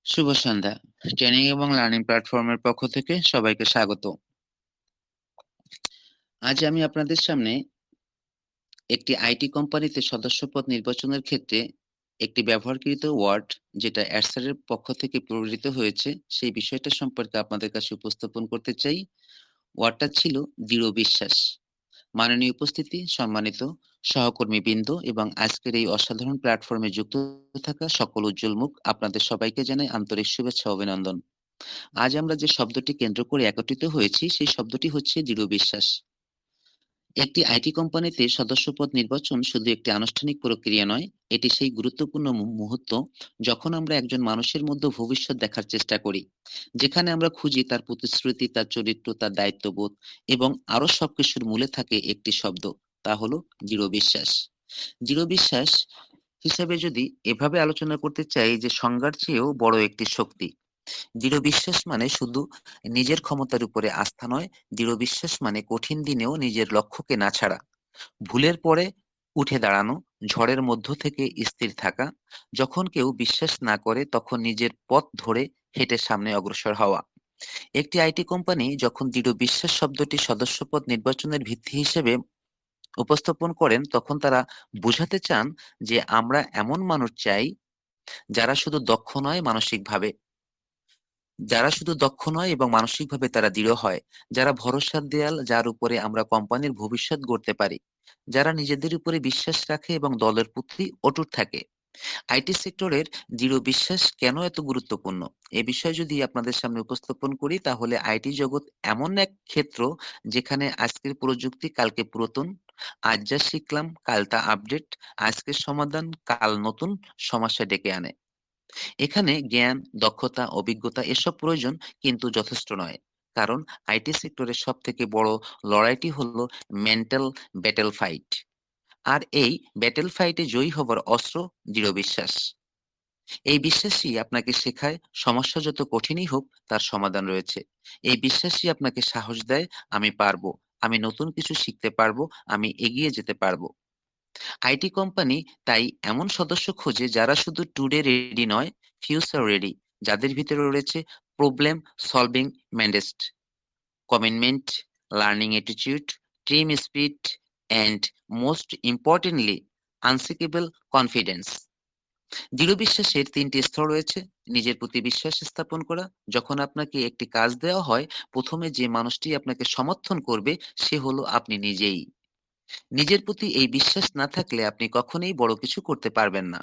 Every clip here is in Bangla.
শুভ সন্ধ্যা। ট্রেনিং এবং লার্নিং প্ল্যাটফর্মের পক্ষ থেকে সবাইকে স্বাগত। আজ আমি আপনাদের সামনে একটি আইটি কোম্পানিতে সদস্যপদ নির্বাচনের ক্ষেত্রে একটি ব্যবহারকৃত ওয়ার্ড, যেটা অ্যাডসারের পক্ষ থেকে ব্যবহৃত হয়েছে, সেই বিষয়টা সম্পর্কে আপনাদের কাছে উপস্থাপন করতে চাই। ওয়ার্ডটা ছিল দৃঢ় বিশ্বাস। মাননীয় উপস্থিতি, সম্মানিত সহকর্মীবৃন্দ এবং আজকের এই অসাধারণ প্ল্যাটফর্মে যুক্ত থাকা সকল উজ্জ্বল মুখ, আপনাদের সবাইকে জানাই আন্তরিক শুভেচ্ছা ও অভিনন্দন। আজ আমরা যে শব্দটি কেন্দ্র করে একত্রিত হয়েছি, সেই শব্দটি হচ্ছে দৃঢ় বিশ্বাস। একটি আইটি কোম্পানিতে সদস্যপদ নির্বাচন শুধু একটি আনুষ্ঠানিক প্রক্রিয়া নয়, এটি সেই গুরুত্বপূর্ণ মুহূর্ত যখন আমরা একজন মানুষের মধ্যে ভবিষ্যৎ দেখার চেষ্টা করি, যেখানে আমরা খুঁজি তার প্রতিশ্রুতি, তার চরিত্র, তার দায়িত্ববোধ এবং আরো সবকিছুর মূলে থাকে একটি শব্দ, তা হলো দৃঢ় বিশ্বাস। দৃঢ় বিশ্বাস হিসেবে যদি এভাবে আলোচনা করতে চাই, যে সংজ্ঞার চেয়েও বড় একটি শক্তি। দৃঢ় বিশ্বাস মানে শুধু নিজের ক্ষমতার উপরে আস্থা নয়, দৃঢ় বিশ্বাস মানে কঠিন দিনেও নিজের লক্ষ্যকে না ছাড়া, ভুলের পরে উঠে দাঁড়ানো, ঝড়ের মধ্য থেকে স্থির থাকা, যখন কেউ বিশ্বাস না করে তখন নিজের পথ ধরে হেঁটে সামনে অগ্রসর হওয়া। একটি আইটি কোম্পানি যখন দৃঢ় বিশ্বাস শব্দটি সদস্যপদ নির্বাচনের ভিত্তি হিসেবে উপস্থাপন করেন, তখন তারা বোঝাতে চান যে আমরা এমন মানুষ চাই যারা শুধু দক্ষ নয়, মানসিকভাবে যারা শুধু দক্ষ নয় এবং মানসিকভাবে তারা দৃঢ় হয়, যারা ভরসার দেয়াল, যার উপরে আমরা কোম্পানির ভবিষ্যৎ গড়তে পারি, যারা নিজেদের উপরে বিশ্বাস রাখে এবং দলের প্রতি অটুট থাকে। আইটি সেক্টরের দৃঢ় বিশ্বাস কেন এত গুরুত্বপূর্ণ, এ বিষয়ে যদি আপনাদের সামনে উপস্থাপন করি, তাহলে আইটি জগৎ এমন এক ক্ষেত্র যেখানে আজকের প্রযুক্তি কালকে পুরাতন, আজ যা শিখলাম কাল তা আপডেট, আজকের সমাধান কাল নতুন সমস্যা ডেকে আনে। এখানে জ্ঞান, দক্ষতা, অভিজ্ঞতা এসব প্রয়োজন, কিন্তু যথেষ্ট নয়। কারণ আইটি সেক্টরের সবথেকে বড় লড়াইটি হলো মেন্টাল ব্যাটল ফাইট। আর এই ব্যাটল ফাইটে জয়ী হবার অস্ত্র দৃঢ় বিশ্বাস। এই বিশ্বাসই আপনাকে শেখায় সমস্যা যত কঠিনই হোক তার সমাধান রয়েছে। এই বিশ্বাসই আপনাকে সাহস দেয়, আমি পারবো, আমি নতুন কিছু শিখতে পারবো, আমি এগিয়ে যেতে পারবো। আইটি কোম্পানি তাই এমন সদস্য খোঁজে যারা শুধু টুডে রেডি নয়, ফিউচার রেডি, যাদের ভিতরে রয়েছে problem solving mindset, commitment, learning attitude, team spirit and most importantly unshakable confidence. দৃঢ় বিশ্বাসের তিনটি স্তর রয়েছে। নিজের প্রতি বিশ্বাস স্থাপন করা। যখন আপনাকে একটি কাজ দেওয়া হয়, প্রথমে যে মানুষটি আপনাকে সমর্থন করবে সে হলো আপনি নিজেই। নিজের প্রতি এই বিশ্বাস না থাকলে আপনি কখনোই বড় কিছু করতে পারবেন না।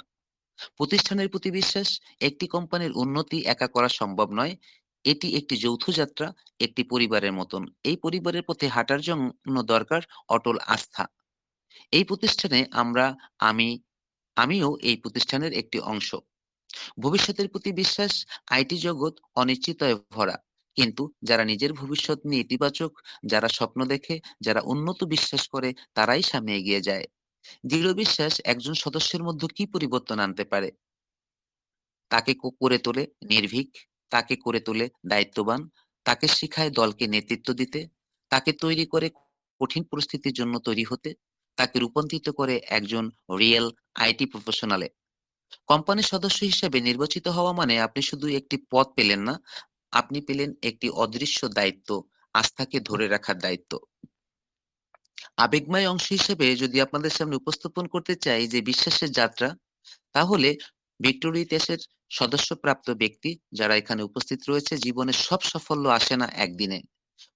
প্রতিষ্ঠানের প্রতি বিশ্বাস। একটি কোম্পানির উন্নতি একা করা সম্ভব নয়। এটি একটি যৌথ যাত্রা, একটি পরিবারের মতন। এই পরিবারের পথে হাঁটার জন্য দরকার অটল আস্থা। এই প্রতিষ্ঠানে আমি আমিও এই প্রতিষ্ঠানের একটি অংশ। ভবিষ্যতের প্রতি বিশ্বাস। আইটি জগৎ অনিশ্চয়তায় ভরা। কিন্তু যারা নিজের ভবিষ্যৎ নিয়ে ইতিবাচক, যারা স্বপ্ন দেখে, যারা উন্নত বিশ্বাস করে, তারাই সামনে এগিয়ে যায়। দৃঢ় বিশ্বাস একজন সদস্যের মধ্যে কি পরিবর্তন আনতে পারে? তাকে করে তোলে নির্ভীক, তাকে করে তোলে দায়িত্ববান, তাকে শেখায় দলকে নেতৃত্ব দিতে, তাকে তৈরি করে কঠিন পরিস্থিতির জন্য তৈরি হতে, তাকে রূপান্তরিত করে একজন রিয়েল আইটি প্রফেশনালে। কোম্পানির সদস্য হিসেবে নির্বাচিত হওয়া মানে আপনি শুধু একটি পদ পেলেন না, আপনি পেলেন একটি অদৃশ্য দায়িত্ব, আস্থাকে ধরে রাখার দায়িত্ব। আবেগময় অংশ হিসেবে যদি আপনাদের সামনে উপস্থাপন করতে চাই যে বিশ্বাসের যাত্রা, তাহলে ভিক্টোরিয়া ইতিহাসের সদস্যপ্রাপ্ত ব্যক্তি যারা এখানে উপস্থিত রয়েছে, জীবনের সব সাফল্য আসে না একদিনে।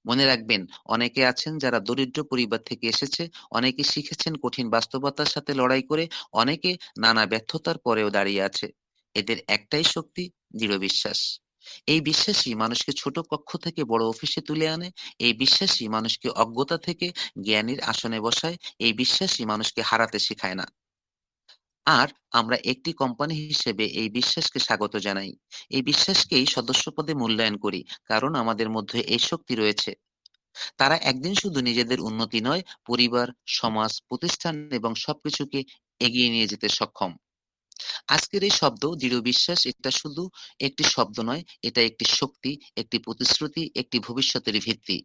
মনে রাখবেন, অনেকে আছেন যারা দরিদ্র পরিবার থেকে এসেছে, অনেকে শিখেছেন কঠিন বাস্তবতার সাথে লড়াই করে, অনেকে নানা ব্যর্থতার পরেও দাঁড়িয়ে আছে। এদের একটাই শক্তি, দৃঢ় বিশ্বাস। এই বিশ্বাসই মানুষকে ছোট কক্ষ থেকে বড় অফিসে তুলে আনে। এই বিশ্বাসই মানুষকে অজ্ঞতা থেকে জ্ঞানীর আসনে বসায়। এই বিশ্বাসই মানুষকে হারাতে শেখায় না। আর আমরা একটি কোম্পানি হিসেবে এই বিশ্বাসকে স্বাগত জানাই। এই বিশ্বাসকেই সদস্যপদে মূল্যায়ন করি, কারণ আমাদের মধ্যে এই শক্তি রয়েছে। তারা একদিন শুধু নিজেদের উন্নতি নয়, পরিবার, সমাজ, প্রতিষ্ঠান এবং সবকিছুকে এগিয়ে নিয়ে যেতে সক্ষম। আজকের এই শব্দ দৃঢ় বিশ্বাস, এটা শুধু একটি শব্দ নয়, এটা একটি শক্তি, একটি প্রতিশ্রুতি, একটি ভবিষ্যতের ভিত্তি।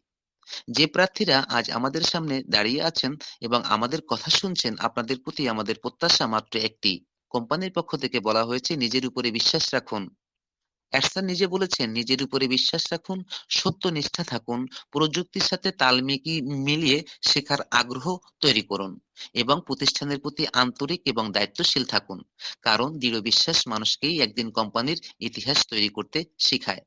যে প্রার্থীরা আজ আমাদের সামনে দাঁড়িয়ে আছেন এবং আমাদের কথা শুনছেন, আপনাদের প্রতি আমাদের প্রত্যাশা মাত্র একটি। কোম্পানির পক্ষ থেকে বলা হয়েছে, নিজের উপরে বিশ্বাস রাখুন, এরশাদ নিজে বলেছেন, নিজের উপরে বিশ্বাস রাখুন, সত্যনিষ্ঠা থাকুন, প্রযুক্তির সাথে তাল মিলিয়ে শেখার আগ্রহ তৈরি করুন এবং প্রতিষ্ঠানের প্রতি আন্তরিক এবং দায়িত্বশীল থাকুন। কারণ দৃঢ় বিশ্বাস মানুষকেই একদিন কোম্পানির ইতিহাস তৈরি করতে শিখায়।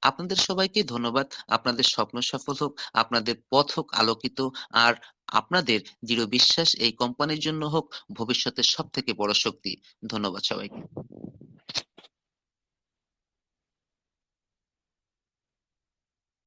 আপনাদের সবাইকে ধন্যবাদ। আপনাদের স্বপ্ন সফল হোক, আপনাদের পথ হোক আলোকিত, আর আপনাদের দৃঢ় বিশ্বাস এই কোম্পানির জন্য হোক ভবিষ্যতের সবথেকে বড় শক্তি। ধন্যবাদ সবাইকে।